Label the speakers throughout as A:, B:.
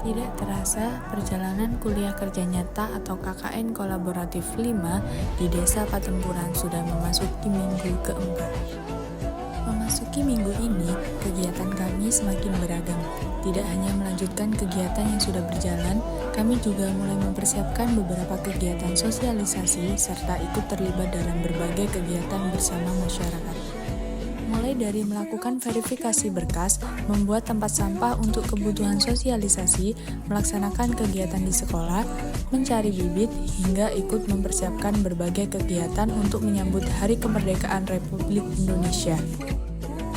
A: Tidak terasa, perjalanan kuliah kerja nyata atau KKN kolaboratif 5 di Desa Patempuran sudah memasuki minggu keempat. Memasuki minggu ini, kegiatan kami semakin beragam. Tidak hanya melanjutkan kegiatan yang sudah berjalan, kami juga mulai mempersiapkan beberapa kegiatan sosialisasi serta ikut terlibat dalam berbagai kegiatan bersama masyarakat. Mulai dari melakukan verifikasi berkas, membuat tempat sampah untuk kebutuhan sosialisasi, melaksanakan kegiatan di sekolah, mencari bibit, hingga ikut mempersiapkan berbagai kegiatan untuk menyambut Hari Kemerdekaan Republik Indonesia.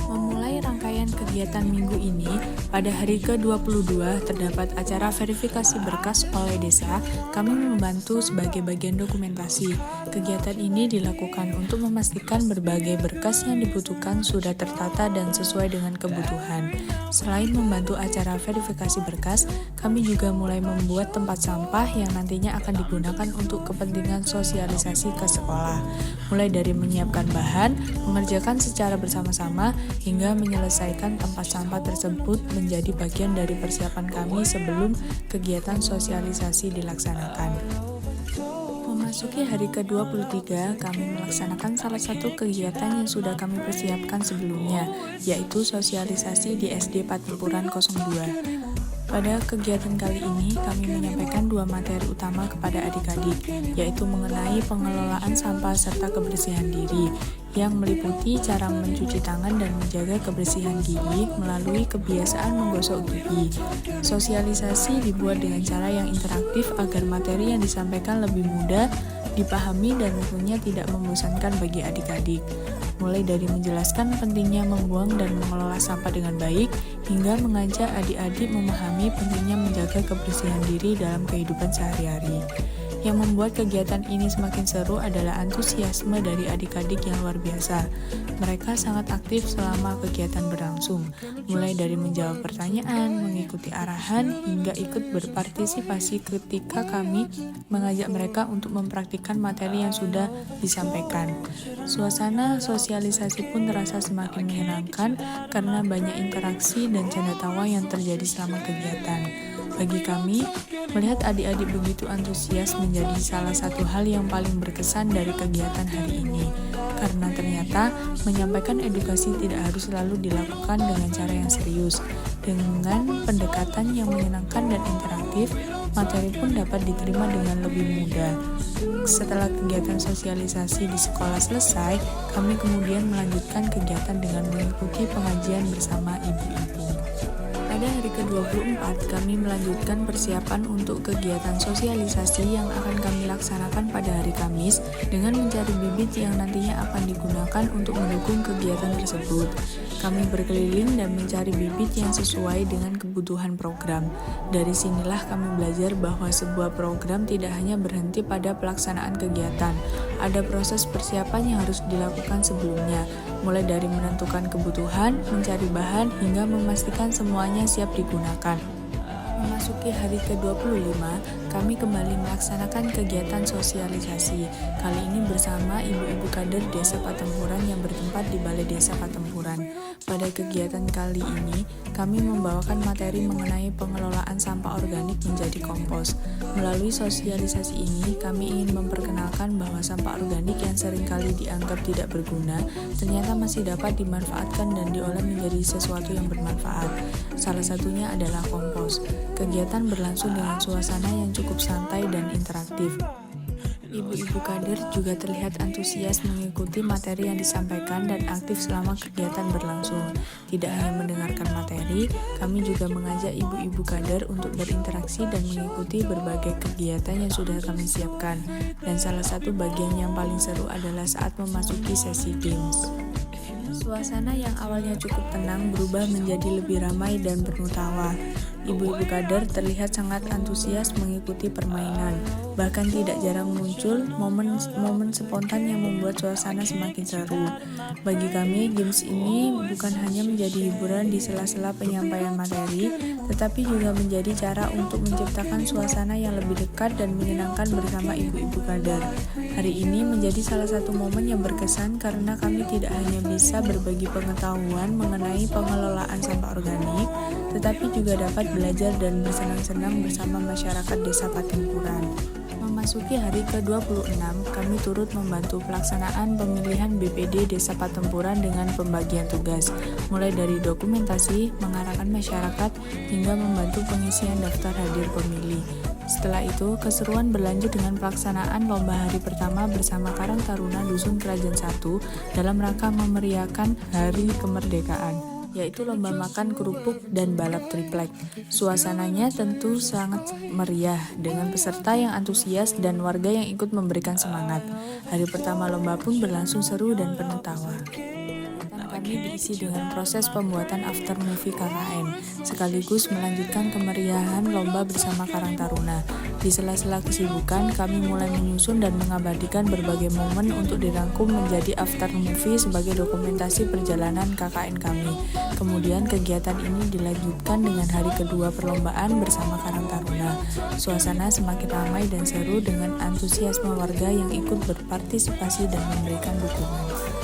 A: Memulai rangkaian kegiatan minggu ini, pada hari ke-22 terdapat acara verifikasi berkas oleh desa. Kami membantu sebagai bagian dokumentasi. Kegiatan ini dilakukan untuk memastikan berbagai berkas yang dibutuhkan sudah tertata dan sesuai dengan kebutuhan. Selain membantu acara verifikasi berkas, kami juga mulai membuat tempat sampah yang nantinya akan digunakan untuk kepentingan sosialisasi ke sekolah. Mulai dari menyiapkan bahan, mengerjakan secara bersama-sama, hingga menyelesaikan tempat sampah tersebut menjadi bagian dari persiapan kami sebelum kegiatan sosialisasi dilaksanakan. Memasuki hari ke-23, kami melaksanakan salah satu kegiatan yang sudah kami persiapkan sebelumnya, yaitu sosialisasi di SD Patempuran 02. Pada kegiatan kali ini, kami menyampaikan dua materi utama kepada adik-adik, yaitu mengenai pengelolaan sampah serta kebersihan diri, yang meliputi cara mencuci tangan dan menjaga kebersihan gigi melalui kebiasaan menggosok gigi. Sosialisasi dibuat dengan cara yang interaktif agar materi yang disampaikan lebih mudah dipahami dan tentunya tidak membosankan bagi adik-adik. Mulai dari menjelaskan pentingnya membuang dan mengelola sampah dengan baik, hingga mengajak adik-adik memahami pentingnya menjaga kebersihan diri dalam kehidupan sehari-hari. Yang membuat kegiatan ini semakin seru adalah antusiasme dari adik-adik yang luar biasa. Mereka sangat aktif selama kegiatan berlangsung, mulai dari menjawab pertanyaan, mengikuti arahan, hingga ikut berpartisipasi ketika kami mengajak mereka untuk mempraktikkan materi yang sudah disampaikan. Suasana sosialisasi pun terasa semakin menyenangkan karena banyak interaksi dan canda tawa yang terjadi selama kegiatan. Bagi kami, melihat adik-adik begitu antusias menjadi salah satu hal yang paling berkesan dari kegiatan hari ini. Karena ternyata menyampaikan edukasi tidak harus selalu dilakukan dengan cara yang serius. Dengan pendekatan yang menyenangkan dan interaktif, materi pun dapat diterima dengan lebih mudah. Setelah kegiatan sosialisasi di sekolah selesai, kami kemudian melanjutkan kegiatan dengan mengikuti pengajian bersama ibu-ibu. Pada hari ke-24, kami melanjutkan persiapan untuk kegiatan sosialisasi yang akan kami laksanakan pada hari Kamis dengan mencari bibit yang nantinya akan digunakan untuk mendukung kegiatan tersebut. Kami berkeliling dan mencari bibit yang sesuai dengan kebutuhan program. Dari sinilah kami belajar bahwa sebuah program tidak hanya berhenti pada pelaksanaan kegiatan. Ada proses persiapan yang harus dilakukan sebelumnya, mulai dari menentukan kebutuhan, mencari bahan, hingga memastikan semuanya siap digunakan. Memasuki hari ke-25, kami kembali melaksanakan kegiatan sosialisasi. Kali ini bersama ibu-ibu kader Desa Patempuran yang bertempat di Balai Desa Patempuran. Pada kegiatan kali ini, kami membawakan materi mengenai pengelolaan sampah organik menjadi kompos. Melalui sosialisasi ini, kami ingin memperkenalkan bahwa sampah organik yang seringkali dianggap tidak berguna, ternyata masih dapat dimanfaatkan dan diolah menjadi sesuatu yang bermanfaat. Salah satunya adalah kompos. Kegiatan berlangsung dengan suasana yang cukup santai dan interaktif. Ibu-ibu kader juga terlihat antusias mengikuti materi yang disampaikan dan aktif selama kegiatan berlangsung. Tidak hanya mendengarkan materi, kami juga mengajak ibu-ibu kader untuk berinteraksi dan mengikuti berbagai kegiatan yang sudah kami siapkan. Dan salah satu bagian yang paling seru adalah saat memasuki sesi games. Suasana yang awalnya cukup tenang berubah menjadi lebih ramai dan penuh tawa. Ibu-ibu kader terlihat sangat antusias mengikuti permainan. Bahkan tidak jarang muncul momen spontan yang membuat suasana semakin seru. Bagi kami, games ini bukan hanya menjadi hiburan di sela-sela penyampaian materi, tetapi juga menjadi cara untuk menciptakan suasana yang lebih dekat dan menyenangkan bersama ibu-ibu kader. Hari ini menjadi salah satu momen yang berkesan karena kami tidak hanya bisa berbagi pengetahuan mengenai pengelolaan sampah organik, tetapi juga dapat belajar dan bersenang-senang bersama masyarakat Desa Patimpuran. Memasuki hari ke-26, kami turut membantu pelaksanaan pemilihan BPD Desa Patempuran dengan pembagian tugas, mulai dari dokumentasi, mengarahkan masyarakat, hingga membantu pengisian daftar hadir pemilih. Setelah itu, keseruan berlanjut dengan pelaksanaan lomba hari pertama bersama Karang Taruna Dusun Kerajaan 1 dalam rangka memeriahkan Hari Kemerdekaan, yaitu lomba makan kerupuk dan balap triplek. Suasananya tentu sangat meriah dengan peserta yang antusias dan warga yang ikut memberikan semangat. Hari pertama lomba pun berlangsung seru dan penuh tawa. Kami diisi dengan proses pembuatan after movie KKN, sekaligus melanjutkan kemeriahan lomba bersama Karang Taruna. Di sela-sela kesibukan, kami mulai menyusun dan mengabadikan berbagai momen untuk dirangkum menjadi after movie sebagai dokumentasi perjalanan KKN kami. Kemudian kegiatan ini dilanjutkan dengan hari kedua perlombaan bersama Karang Taruna. Suasana semakin ramai dan seru dengan antusiasme warga yang ikut berpartisipasi dan memberikan dukungan.